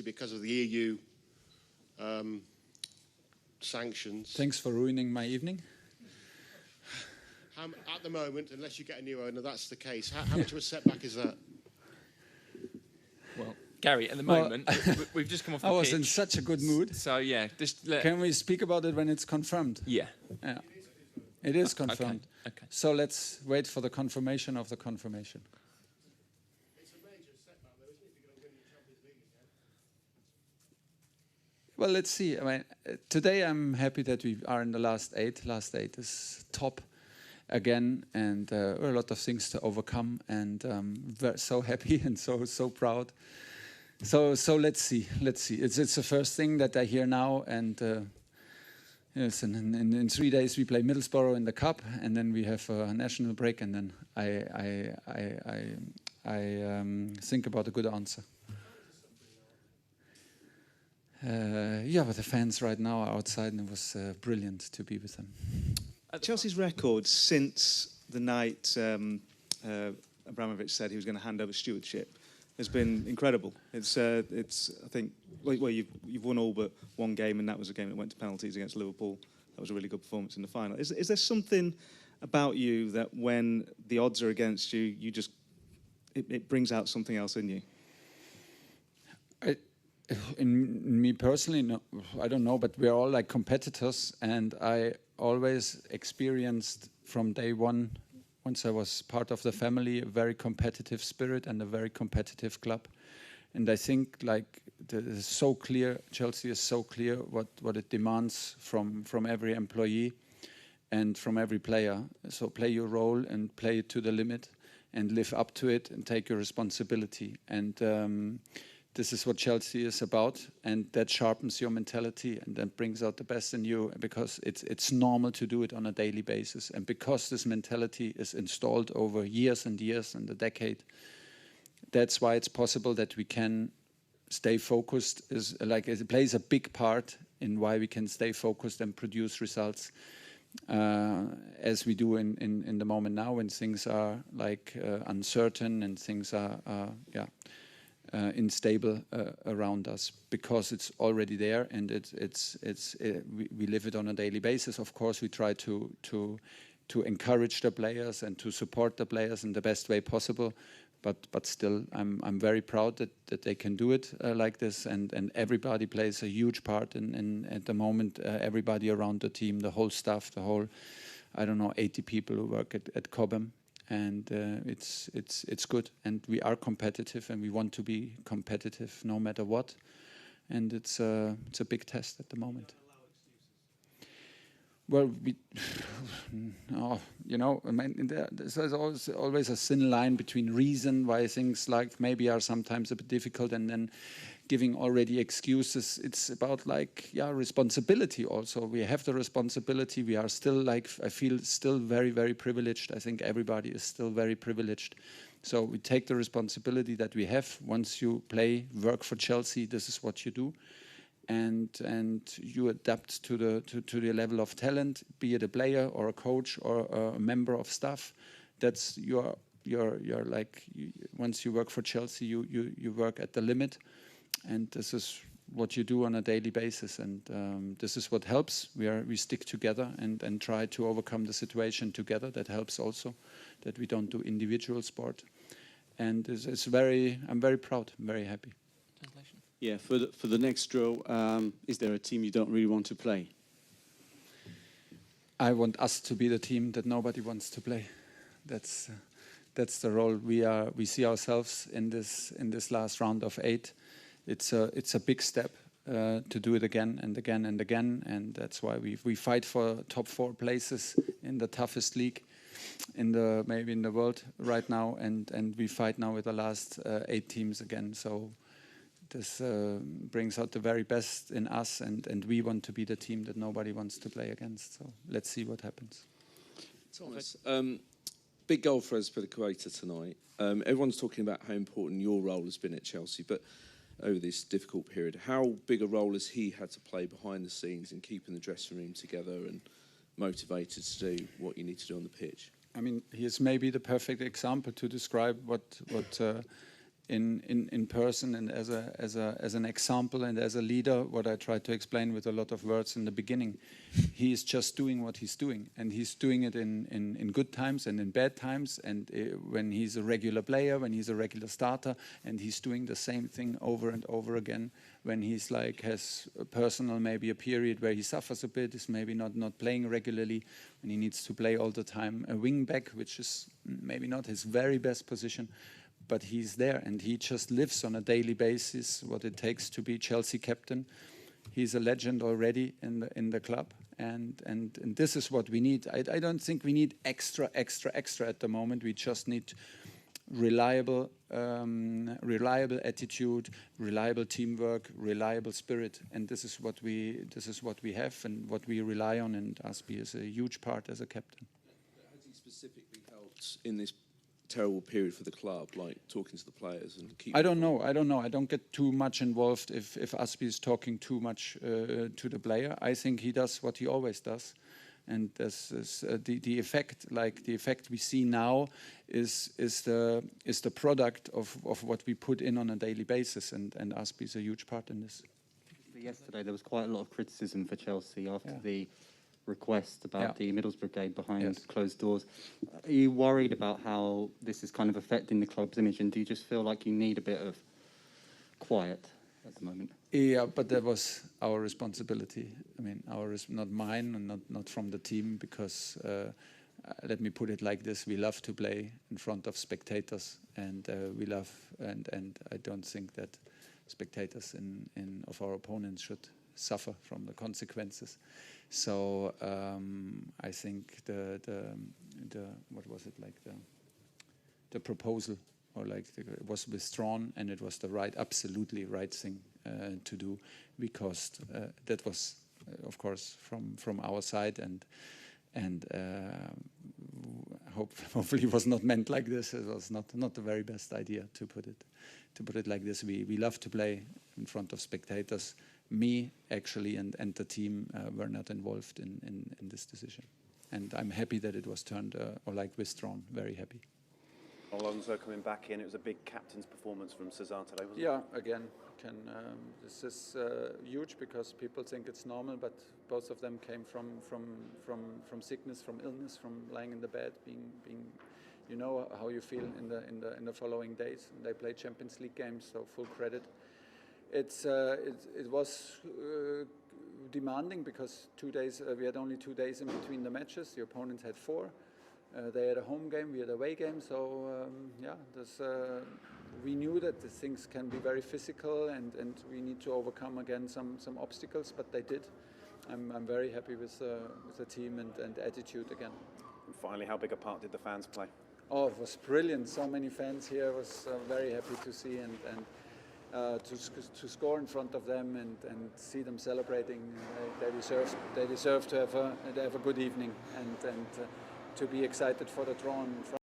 because of the EU sanctions. Thanks for ruining my evening. At the moment, unless you get a new owner, that's the case. How much of a setback is that? Well, Gary, at the moment, we've just come off the pitch. I was in such a good mood. So, yeah. Can we speak about it when it's confirmed? Yeah. It is confirmed. Okay. So let's wait for the confirmation of the confirmation. It's a major setback, though, isn't it, if you're going to win the Champions League again? Well, let's see. I mean, today I'm happy that we are in the last 8. Last 8 is top again, and a lot of things to overcome, and so happy and so proud. So let's see. It's the first thing that I hear now, and yes, and in 3 days we play Middlesbrough in the cup, and then we have a national break, and then I think about a good answer. Yeah, but the fans right now are outside, and it was brilliant to be with them. Chelsea's record since the night Abramovic said he was going to hand over stewardship has been incredible. It's I think, well, you've won all but one game, and that was a game that went to penalties against Liverpool. That was a really good performance in the final. Is there something about you that when the odds are against you, you just it brings out something else in you? In me personally, no, I don't know, but we're all like competitors, and I always experienced from day one, once I was part of the family, a very competitive spirit and a very competitive club. And I think like it's so clear, Chelsea is so clear what it demands from every employee and from every player. So play your role and play it to the limit and live up to it and take your responsibility. And this is what Chelsea is about, and that sharpens your mentality and then brings out the best in you, because it's normal to do it on a daily basis. And because this mentality is installed over years and years and a decade, that's why it's possible that we can stay focused. It plays a big part in why we can stay focused and produce results as we do in the moment now, when things are uncertain and things are unstable around us, because it's already there, and we live it on a daily basis. Of course, we try to encourage the players and to support the players in the best way possible. But still, I'm very proud that they can do it like this, and everybody plays a huge part in at the moment. Everybody around the team, the whole staff, the whole 80 people who work at Cobham. And it's good, and we are competitive, and we want to be competitive no matter what. And it's a big test at the moment. Well, I mean, there's always a thin line between reason why things like maybe are sometimes a bit difficult, and then giving already excuses. It's about responsibility also. We have the responsibility. We are still I feel still very, very privileged. I think everybody is still very privileged. So we take the responsibility that we have. Once you work for Chelsea, this is what you do. And you adapt to the level of talent, be it a player or a coach or a member of staff. That's once you work for Chelsea, you work at the limit, and this is what you do on a daily basis. And this is what helps. We stick together and try to overcome the situation together. That helps also, that we don't do individual sport. And I'm very proud. I'm very happy. Translation. Yeah, for the next draw, is there a team you don't really want to play? I want us to be the team that nobody wants to play. That's the role we see ourselves in this last round of 8. It's a big step to do it again and again and again, and that's why we fight for top 4 places in the toughest league maybe in the world right now, and we fight now with the last 8 teams again. So this brings out the very best in us, and we want to be the team that nobody wants to play against. So let's see what happens. Thomas, big goal for Azpilicueta tonight. Everyone's talking about how important your role has been at Chelsea, but over this difficult period, how big a role has he had to play behind the scenes in keeping the dressing room together and motivated to do what you need to do on the pitch? I mean, he is maybe the perfect example to describe what in person and as an example and as a leader, what I tried to explain with a lot of words in the beginning. He is just doing what he's doing, and he's doing it in good times and in bad times, and when he's a regular player, when he's a regular starter, and he's doing the same thing over and over again. When he's like has a personal, maybe a period where he suffers a bit, is maybe not playing regularly, when he needs to play all the time a wing back, which is maybe not his very best position, but he's there and he just lives on a daily basis what it takes to be Chelsea captain. He's a legend already in the club, and this is what we need. I don't think we need extra at the moment. We just need reliable attitude, reliable teamwork, reliable spirit, and this is what we have and what we rely on. And Aspi is a huge part as a captain. Has he specifically helped in this terrible period for the club, like talking to the players and keep? I don't know. I don't get too much involved if Aspi is talking too much to the player. I think he does what he always does. And this is the effect. Like the effect we see now is the product of what we put in on a daily basis, and Aspi is a huge part in this. Yesterday there was quite a lot of criticism for Chelsea after the request about the Middlesbrough game behind closed doors. Are you worried about how this is kind of affecting the club's image, and do you just feel like you need a bit of quiet at the moment? Yeah, but that was our responsibility. I mean, not mine and not from the team, because let me put it like this: we love to play in front of spectators, and we love, and I don't think that spectators of our opponents should suffer from the consequences. So I think the what was it, like the proposal, or like it was withdrawn, and it was the absolutely right thing to do, because that was of course from our side, and hopefully it was not meant like this. It was not the very best idea to put it like this. We love to play in front of spectators. Me actually and the team were not involved in this decision, and I'm happy that it was turned or like withdrawn. Very happy. Alonso coming back in, it was a big captain's performance from Cesar today, wasn't it? Yeah, again, this is huge, because people think it's normal, but both of them came from sickness, from illness, from lying in the bed, being you know how you feel in the following days. They play Champions League games, so full credit. It was demanding, because 2 days we had only 2 days in between the matches. The opponents had 4. They had a home game, we had a away game. So we knew that the things can be very physical, and we need to overcome again some obstacles, but they did. I'm very happy with the team and attitude again. And finally, how big a part did the fans play? Oh, it was brilliant. So many fans here. I was very happy to see and to score in front of them and see them celebrating. They deserve to have a good evening and to be excited for the draw on Friday.